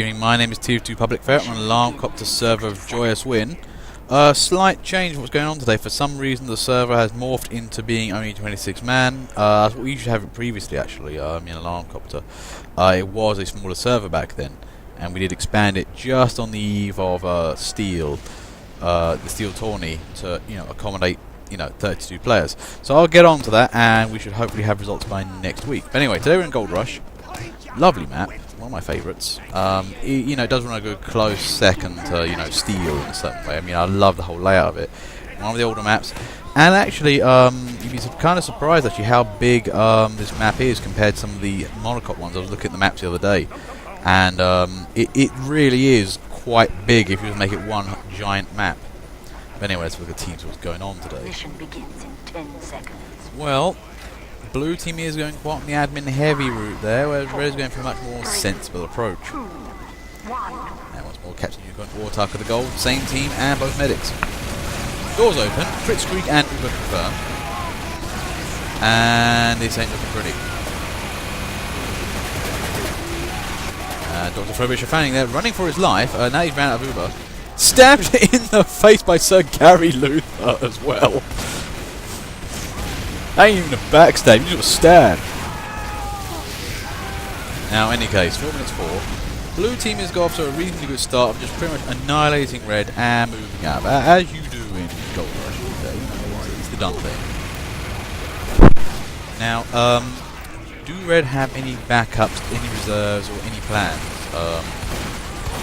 Dickery. My name is Tier 2 Public Ferret on Alarm Copter server of Joyous Win. Slight change in what's going on today. For some reason the server has morphed into being only 26 man. That's what we used to have it previously actually, in Alarm Copter. It was a smaller server back then, and we did expand it just on the eve of the Steel tourney to accommodate 32 players. So I'll get on to that, and we should hopefully have results by next week. But anyway, today we're in Goldrush. Lovely map, one of my favourites. It does run a good close second to Steel in a certain way. I mean, I love the whole layout of it. One of the older maps, and actually you'd be kind of surprised actually how big this map is compared to some of the monocop ones. I was looking at the maps the other day, and it really is quite big if you just make it one giant map. But anyway, let's look at teams. What's going on today? Mission begins in 10 seconds. Well, blue team is going quite on the admin heavy route there, whereas red is going for a much more sensible approach. And once more, Captain Unicorn, Wartark of the gold, same team and both medics. Doors open, crit streak and Uber confirmed. And this ain't looking pretty. Dr. Frobisher fanning there, running for his life. Now he's ran out of Uber. Stabbed in the face by Sir Gary Luther as well. That ain't even a backstab, you just a stab. Now, in any case, 4 minutes 4. Blue team has got off to a reasonably good start of just pretty much annihilating red and moving up, as you do in Gold Rush. It's the done thing. Now, do red have any backups, any reserves, or any plans?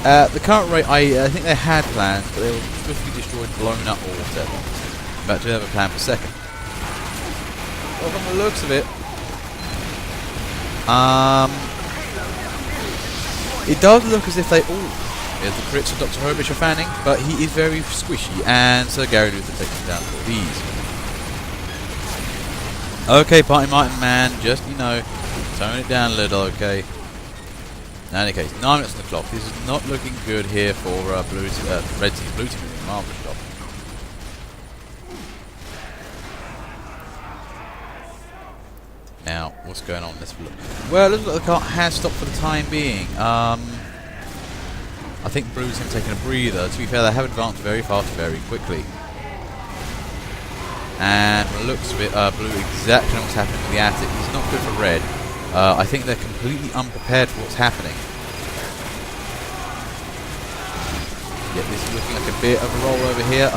At the current rate, I think they had plans, but they were swiftly destroyed, blown up, or whatever. But do have a plan for second. Well, from the looks of it, it does look as if they... Ooh, there's the crits of Dr. Frobisher fanning, but he is very squishy, and Sir Gary Luther takes him down for ease. Okay, Party Martin Man, just, tone it down a little, okay. In any case, 9 minutes on the clock. This is not looking good here for red team. Blue team doing a marvellous job. Now, what's going on? Let's look. Well, it looks like the car has stopped for the time being. I think Blue's him taking a breather. To be fair, they have advanced very fast, very quickly. And from the looks of it, Blue exactly knows what's happening with the attic. It's not good for red. I think they're completely unprepared for what's happening. Yeah, this is looking like a bit of a roll over here.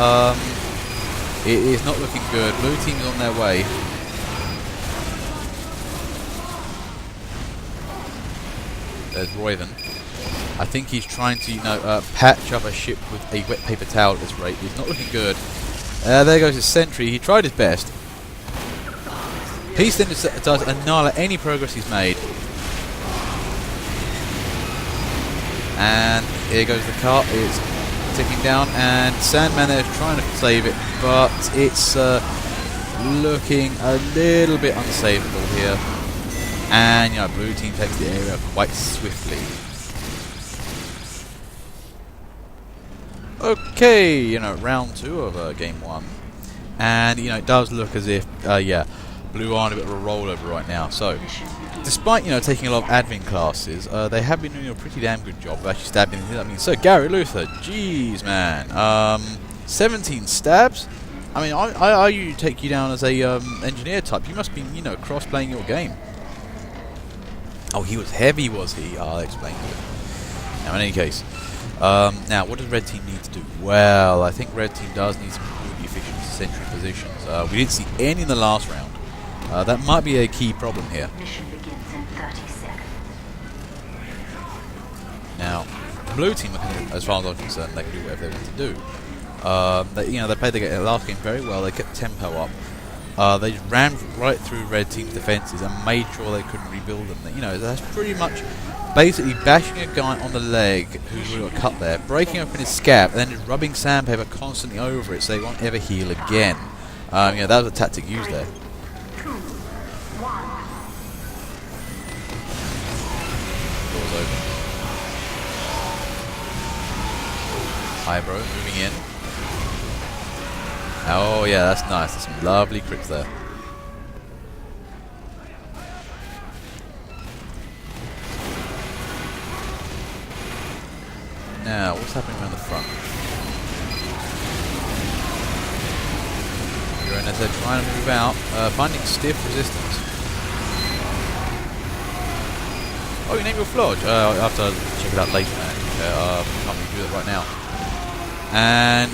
It is not looking good. Blue team is on their way. There's Royven. I think he's trying to, patch up a ship with a wet paper towel at this rate. He's not looking good. There goes his sentry. He tried his best. Peace then does annihilate any progress he's made. And here goes the cart. It's ticking down, and Sandman there is trying to save it, but it's looking a little bit unsavable here. And blue team takes the area quite swiftly. Okay, round 2 of game 1, and it does look as if blue are on a bit of a rollover right now. So, despite taking a lot of admin classes, they have been doing a pretty damn good job of actually stabbing. I mean, so Gary Luther, jeez man, 17 stabs. I mean, I take you down as a engineer type. You must be cross-playing your game. Oh, he was heavy, was he? I'll explain to you. Now, in any case, now what does red team need to do? Well, I think red team does need some really efficient sentry positions. We didn't see any in the last round. That might be a key problem here. Mission begins in 30 seconds. Now, the blue team, as far as I'm concerned, they can do whatever they want to do. They played the last game very well. They kept tempo up. They just ran right through red team's defences and made sure they couldn't rebuild them. That's pretty much basically bashing a guy on the leg who's really got cut there, breaking open his scab, and then just rubbing sandpaper constantly over it so they won't ever heal again. That was a tactic used there. 3, 2, 1. Doors open. Hi, bro, moving in. Oh yeah, that's nice. There's some lovely crits there. Now, what's happening around the front? You're in as they're trying to move out, finding stiff resistance. Oh, you named your flodge. I'll have to check it out later, man. Can't really do that right now. And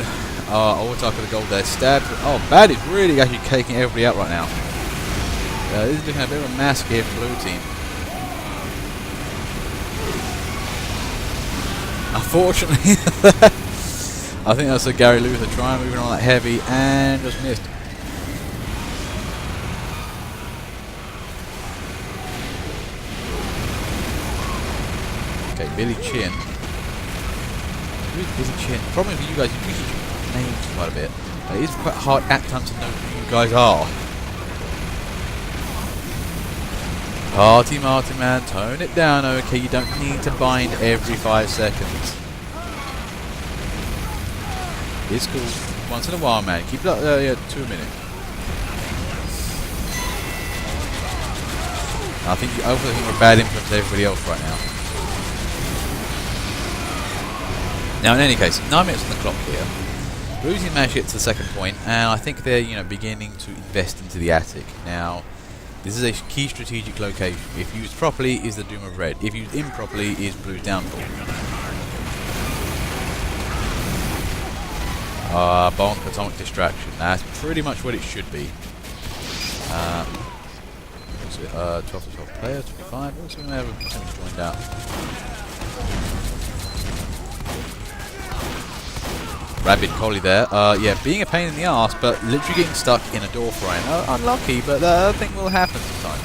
auto with the gold there. Stab. Oh, Bad is really actually caking everybody out right now. This is looking a bit of a mask here for blue team. Unfortunately, I think that's a Gary Luther trying moving on that heavy and just missed. Okay, Billy Chin. Who's Billy Chin? The problem with you guys, you do your names quite a bit. It is quite hard at times to know who you guys are. Party Martin, man, tone it down, okay? You don't need to bind every 5 seconds. It's cool. Once in a while, man. Keep it up, yeah, 2 a minute. I think we're bad influence to everybody else right now. Now, in any case, 9 minutes on the clock here. Blues managed to get to the second point, and I think they're, beginning to invest into the attic. Now, this is a key strategic location. If used properly, is the doom of red. If used improperly, is blue's downfall. Bonk, atomic distraction. That's pretty much what it should be. 12 to 12 players, 25. Also, we have a percentage joined out. Rabid collie there. Yeah, being a pain in the arse, but literally getting stuck in a door frame. Unlucky, but I think will happen sometimes.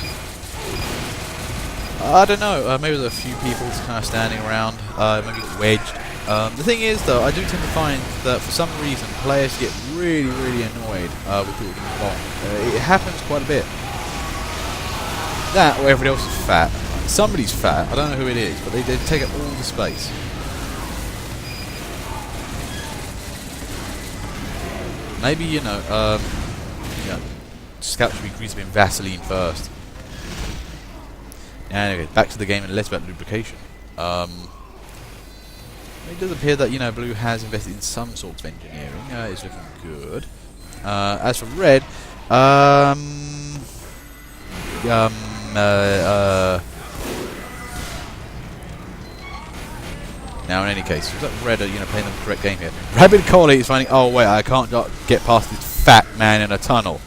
I don't know. Maybe there's a few people kind of standing around. Maybe wedged. The thing is, though, I do tend to find that for some reason players get really, really annoyed with people getting bombed. It happens quite a bit. That or everybody else is fat. Somebody's fat. I don't know who it is, but they take up all the space. Maybe, scouts should be greased in Vaseline first. Anyway, back to the game and less about lubrication. It does appear that, blue has invested in some sort of engineering. It's looking good. As for red, now, in any case, looks like red are, playing the correct game here. Rabid Collie is finding, oh wait, I can't get past this fat man in a tunnel.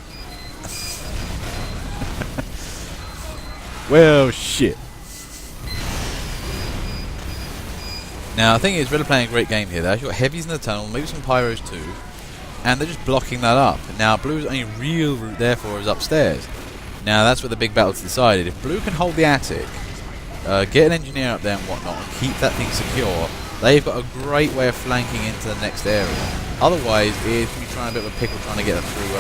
Well, shit. Now, the thing is, red are playing a great game here. They've actually got heavies in the tunnel, maybe some pyros too, and they're just blocking that up. Now, blue's only real route, therefore, is upstairs. Now, that's where the big battle's decided. If blue can hold the attic, get an engineer up there and whatnot, and keep that thing secure, they've got a great way of flanking into the next area. Otherwise, if you try a bit of a pickle trying to get them through,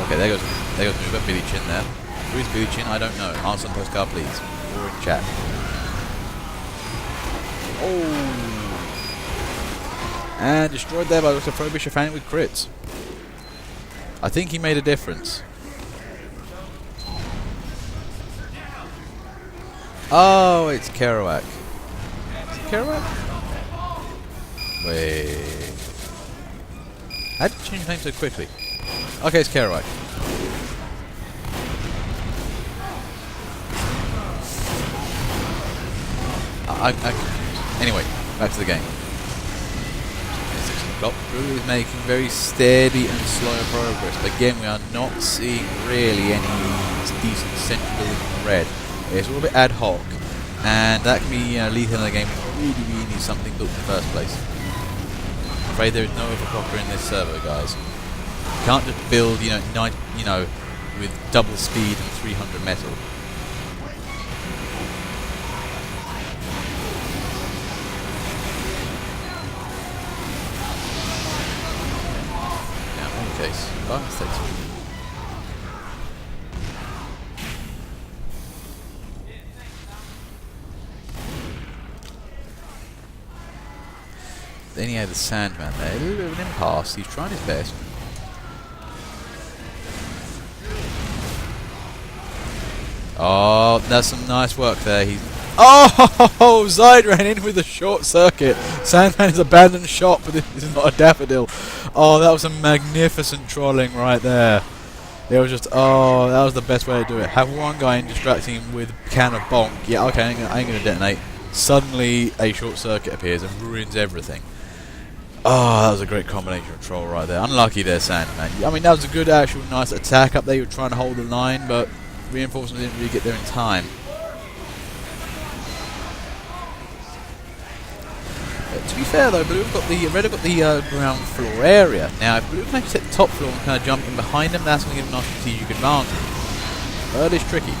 okay, there goes Mover, Billy Chin there. Who is Billy Chin? I don't know. Answer on postcard, please, or in chat. Oh, and destroyed there by Dr. Frobisher fan with crits. I think he made a difference. Oh, it's Kerouac. Is it Kerouac? Wait. How did you change your name so quickly? Okay, it's Kerouac. Anyway, back to the game. 6 o'clock. Blue is making very steady and slow progress. But again, we are not seeing really any decent central building from red. It's a little bit ad hoc, and that can be lethal in the game. We really need something built in the first place. I'm afraid there is no overclocker in this server, guys. You can't just build, with double speed and 300 metal. Now, in any case, bonus takes. Then he had the Sandman there. A little bit of an impasse. He's trying his best. Oh, that's some nice work there. He's Oh, Zide ran in with a short circuit. Sandman has abandoned shop, but this is not a daffodil. Oh, that was a magnificent trolling right there. It was just, oh, that was the best way to do it. Have one guy in distracting him with a can of bonk. Yeah, okay, I ain't gonna detonate. Suddenly, a short circuit appears and ruins everything. Oh, that was a great combination of troll right there. Unlucky there, Sandman. I mean, that was a good, actual, nice attack up there. You were trying to hold the line, but reinforcements didn't really get there in time. To be fair though, Red have got the ground floor area. Now, if Blue can actually take the top floor and kind of jump in behind them, that's going to give them a nice strategic advantage. But it's tricky.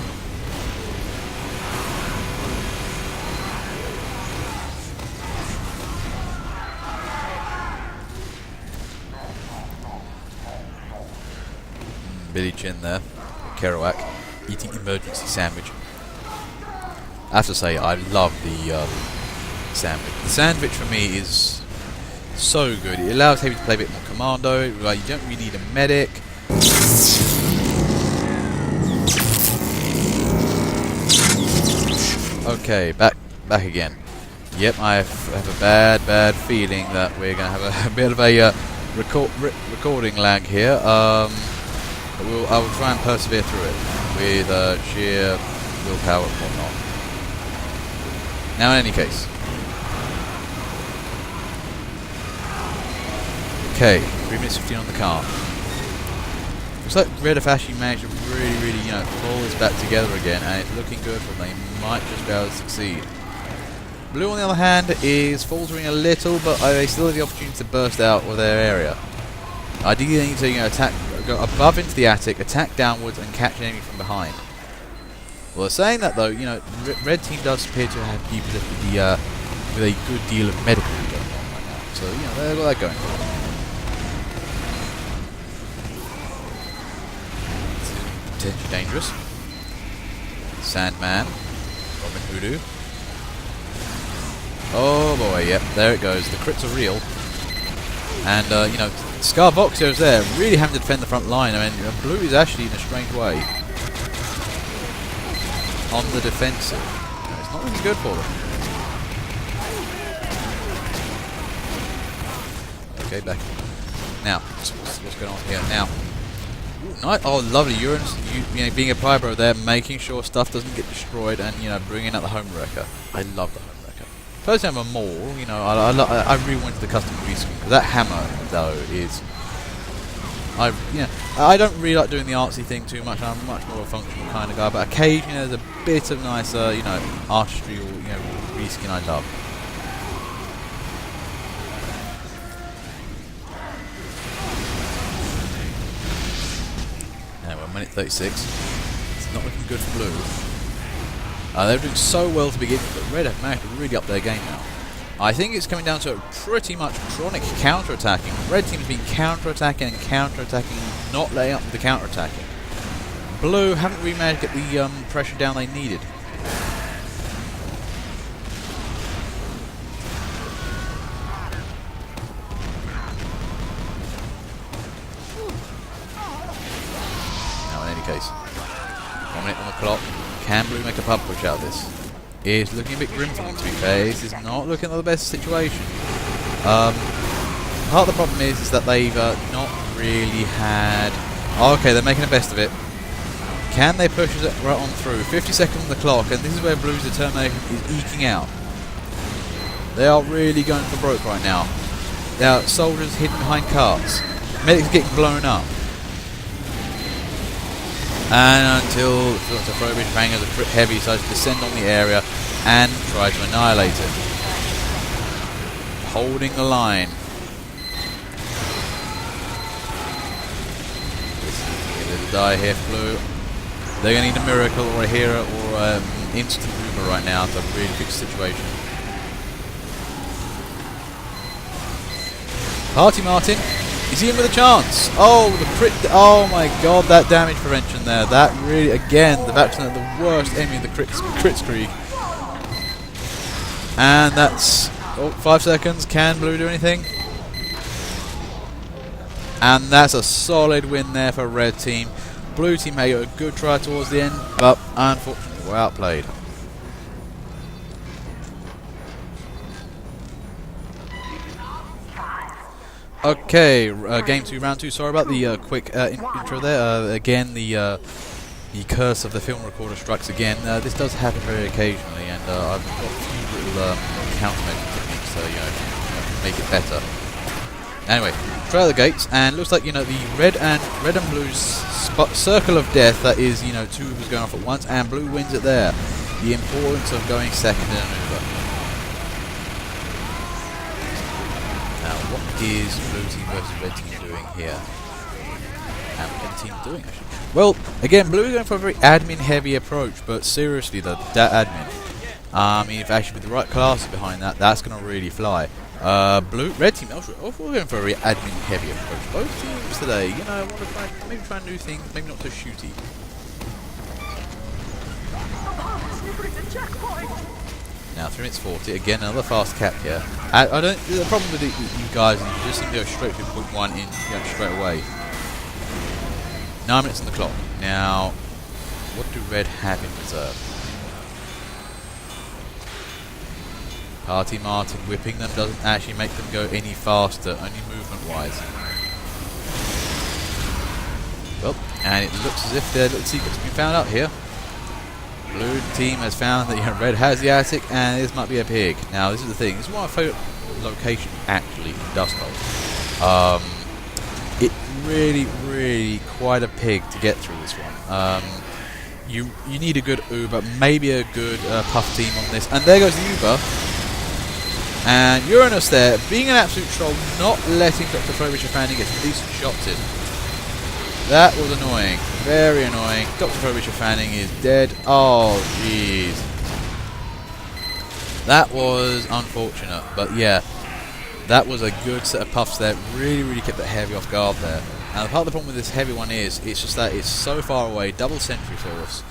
Billy Chin there, Kerouac, eating emergency sandwich. I have to say, I love the sandwich. The sandwich for me is so good. It allows Heavy to play a bit more commando. Like, you don't really need a medic. Okay, back again. Yep, I have a bad feeling that we're going to have a bit of a recording lag here. But I will try and persevere through it with sheer willpower and whatnot. Now, in any case. Okay, 3 minutes 15 on the car. Looks like Red have actually managed to really, pull this back together again, and it's looking good for them. They might just be able to succeed. Blue, on the other hand, is faltering a little, but they still have the opportunity to burst out of their area. Ideally, they need to attack, go above into the attic, attack downwards, and catch an enemy from behind. Well, saying that though, Red team does appear to have people with a good deal of medical going on right now. So they've got that going for them. Potentially dangerous. Sandman, Robin Hoodoo. Oh boy, yep, there it goes. The crits are real. And, Scarboxio's there, really having to defend the front line. I mean, Blue is actually in a strange way on the defensive. It's not looking good for them. Okay, back. Now, what's going on here? Now, oh, lovely. Being a pyro there, making sure stuff doesn't get destroyed and, bringing out the home wrecker. I love the home wrecker. Personally, I'm a Maul, I really wanted the custom reskin, because that hammer, though, is... I don't really like doing the artsy thing too much. I'm much more a functional kind of guy, but occasionally there's a bit of nice, artistry or, reskin I love. Now we're 1:36. It's not looking good for Blue. They're doing so well to begin with, but Red have managed to really up their game now. I think it's coming down to pretty much chronic counter-attacking. Red team's been counter-attacking and counter-attacking, not letting up with the counter-attacking. Blue haven't really managed to get the pressure down they needed. Now, in any case, 1 minute on the clock. Can Blue make a pub push out of this? Is looking a bit grim for them, to be fair. This is not looking at the best situation. Part of the problem is that they've not really had... Oh, okay, they're making the best of it. Can they push it right on through? 50 seconds on the clock, and this is where Blue's determination is eking out. They are really going for broke right now. There are soldiers hidden behind carts. Medics getting blown up. And until Dr. Frobridge Bangers a crit heavy decides to descend on the area and try to annihilate it. Holding the line. There's a die here for Blue. They're going to need a miracle or a hero or an instant Uber right now to really fix the situation. Party Martin. Is he in with a chance? Oh, the crit! Oh my God, that damage prevention there. That really, again, the Vaccine the worst enemy of the crit streak. And that's 5 seconds. Can Blue do anything? And that's a solid win there for Red Team. Blue Team made a good try towards the end, but unfortunately were outplayed. Okay, game 2, round 2. Sorry about the quick intro there. Again, the curse of the film recorder strikes again. This does happen very occasionally, and I've got a few little countermeasure techniques to make it better. Anyway, straight out the gates, and looks like the red and blue's circle of death. That is two Ubers going off at once, and blue wins it there. The importance of going second in an Uber. Now, what is blue team versus red team doing here? And red team doing actually? Well, again, blue is going for a very admin-heavy approach, but seriously, that admin. I mean, if actually with the right classes behind that, that's going to really fly. Red team, we're going for a very admin-heavy approach. Both teams today, want to try new things, maybe not so shooty. Now 3 minutes 40. Again, another fast cap here. I don't. The problem with you guys is you just seem to go straight to point 1 in straight away. 9 minutes on the clock. Now, what do red have in reserve? Party Martin whipping them doesn't actually make them go any faster, only movement-wise. Well, and it looks as if their little secret's been found out here. Blue team has found that red has the attic, and this might be a pig. Now, this is the thing. This is one of my favourite locations, actually, in Dust Bowl. It really quite a pig to get through this one. You need a good Uber, maybe a good puff team on this. And there goes the Uber. And Uranus there, being an absolute troll, not letting Dr. Frobisher Fanning get some decent shots in. That was annoying. Very annoying. Dr. Frobisher Fanning is dead. Oh, jeez. That was unfortunate. But yeah, that was a good set of puffs there. Really kept that heavy off guard there. And part of the problem with this heavy one is, it's just that it's so far away. Double sentry force.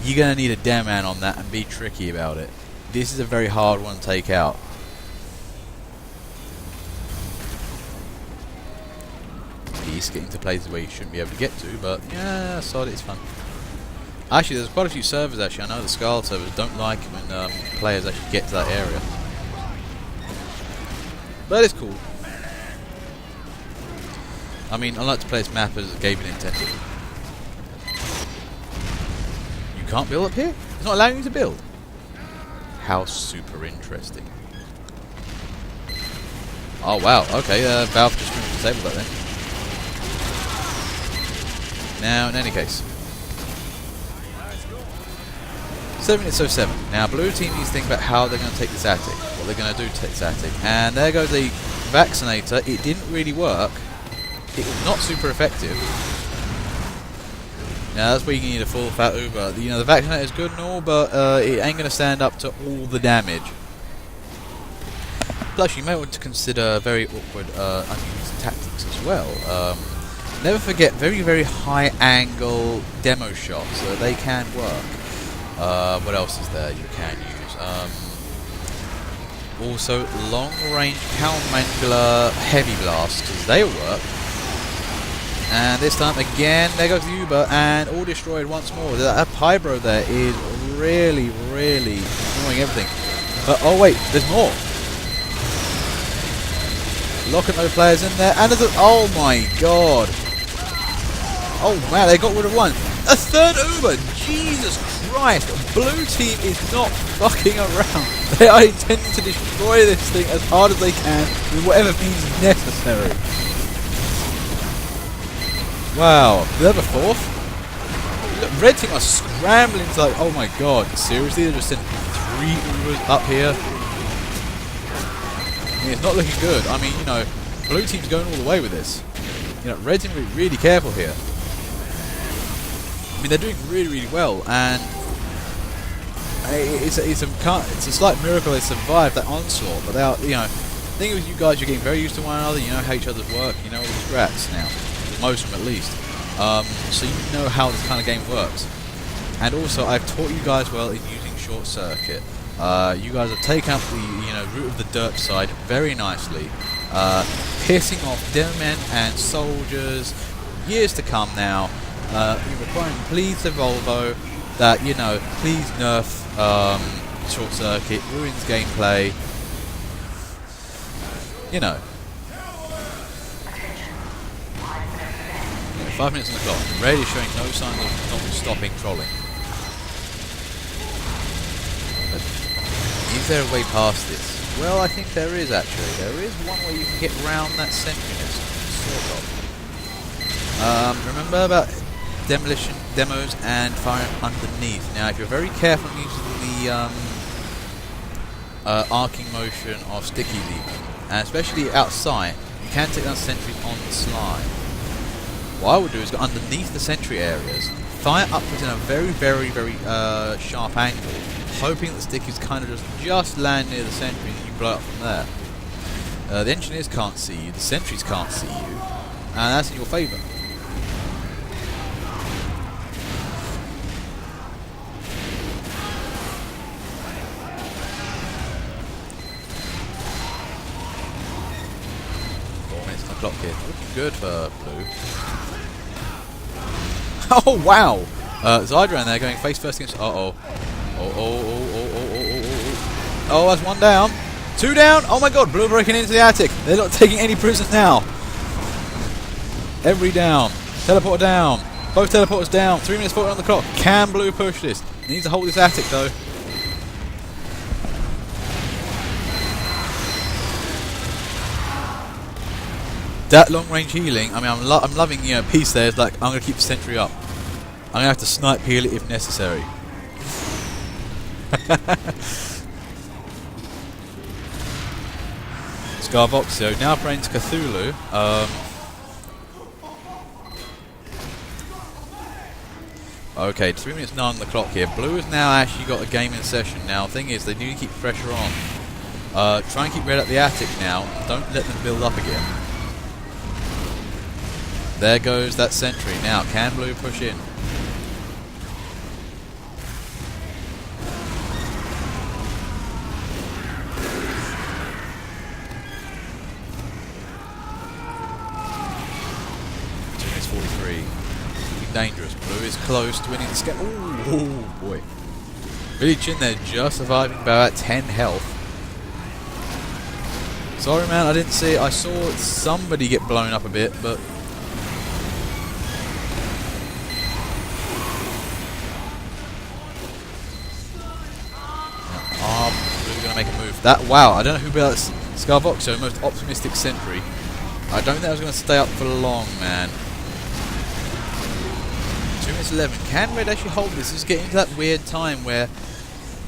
You're going to need a dare man on that and be tricky about it. This is a very hard one to take out. He's getting to places where you shouldn't be able to get to, but yeah, solid, it's fun. Actually, there's quite a few servers actually. I know the Scarlet servers don't like it when players actually get to that area. But it's cool. I mean, I like to play this map as Gaben intended. You can't build up here? It's not allowing you to build? How super interesting. Oh wow, okay, Valve just disabled that then. Now, in any case, 7 minutes 07. Now, blue team needs to think about how they're going to take this attic. What they're going to do to take this attic. And there goes a vaccinator. It didn't really work. It was not super effective. Now, that's where you need a full fat Uber. The vaccinator is good and all, but it ain't going to stand up to all the damage. Plus, you may want to consider very awkward unused tactics as well. Never forget very high angle demo shots. They can work. What else is there you can use? Also long range countermandibular heavy blasts. They work. And this time again, there goes the Uber, and all destroyed once more. That Pybro there is really annoying everything. But oh wait, there's more. Lock and no players in there, and there's a, oh my god. Oh man, they got rid of one. A third Uber! Jesus Christ! Blue team is not fucking around. They are intending to destroy this thing as hard as they can with whatever means necessary. Wow. Did they have a fourth? Look, red team are scrambling to like, oh my god, seriously? They're just sending 3 Ubers up here? I mean, it's not looking good. I mean, blue team's going all the way with this. Red team are really careful here. I mean, they're doing really well, and it's a slight miracle they survived that onslaught. But they are, the thing is, you guys, you're getting very used to one another. You know how each other's work. You know all the strats now, most of them at least. So you know how this kind of game works. And also, I've taught you guys well in using short circuit. You guys have taken up the route of the dirt side very nicely, pissing off demomen and soldiers years to come now. You're requiring please the Volvo that please nerf short circuit, ruins gameplay. 5 minutes on the clock. Red is showing no signs of not stopping trolling. But is there a way past this? Well, I think there is actually. There is one way you can get around that sentriness, sort of. Remember about demolition demos and firing underneath. Now, if you're very careful using the arcing motion of sticky lever, and especially outside, you can take down sentries on the slide. What I would do is go underneath the sentry areas, fire upwards in a very, very, very sharp angle, hoping that the stickies kind of just land near the sentry and you blow up from there. The engineers can't see you, the sentries can't see you, and that's in your favour. Clock here. Looking good for blue. Oh wow! Zydra in there going face first against. Oh, that's one down. Two down. Oh my god, blue breaking into the attic. They're not taking any prisoners now. Every down. Teleporter down. Both teleporters down. 3 minutes 40 on the clock. Can blue push this? He needs to hold this attic though. That long range healing, I mean, I'm loving, you know, peace there. It's like, I'm going to keep the sentry up. I'm going to have to snipe heal it if necessary. Scarvoxio now praying to Cthulhu. Okay, 3 minutes 9 on the clock here. Blue has now actually got a game in session. Now, the thing is, they need to keep pressure on. Try and keep red at the attic now. Don't let them build up again. There goes that sentry. Now, can blue push in? It's 43. Looking dangerous. Blue is close to winning the scale. Ooh, boy. Really chin there, just surviving by about 10 health. Sorry, man, I didn't see it. I saw somebody get blown up a bit, but Blue's going to make a move. Wow, I don't know who built that. Scarvoxio, most optimistic sentry. I don't think I was going to stay up for long, man. 2 minutes 11. Can Red actually hold this? This is getting to that weird time where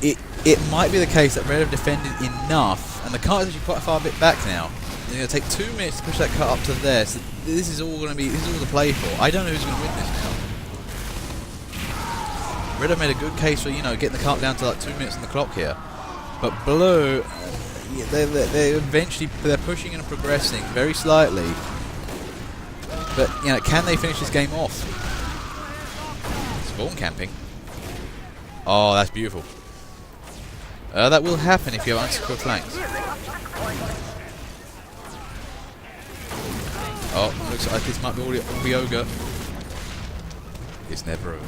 it might be the case that Red have defended enough, and the cart is actually quite a far bit back now. They're going to take 2 minutes to push that cart up to there. So this is all going to be. This is all to play for. I don't know who's going to win this now. Red have made a good case for, you know, getting the cart down to like 2 minutes on the clock here. But blue, they eventually, they're pushing and progressing very slightly. But, you know, can they finish this game off? Spawn camping. Oh, that's beautiful. That will happen if you have unsecure flanks. Oh, looks like this might be ogre. It's never over.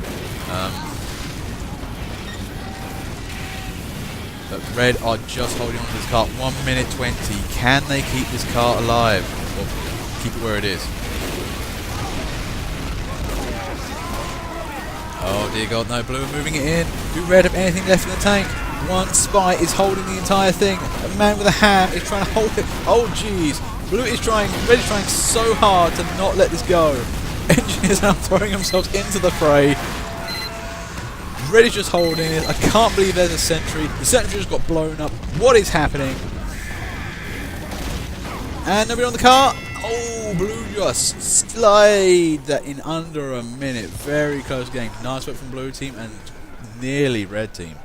But Red are just holding on to this cart. 1 minute 20. Can they keep this cart alive? Or keep it where it is? Oh dear god, no. Blue are moving it in. Do Red have anything left in the tank? One spy is holding the entire thing. A man with a ham is trying to hold it. Oh jeez. Blue is trying, Red is trying so hard to not let this go. Engineers are now throwing themselves into the fray. Red is just holding it. I can't believe there's a sentry. The sentry just got blown up. What is happening? And nobody on the car. Oh, Blue just slide that in under a minute. Very close game. Nice work from Blue team and nearly Red team.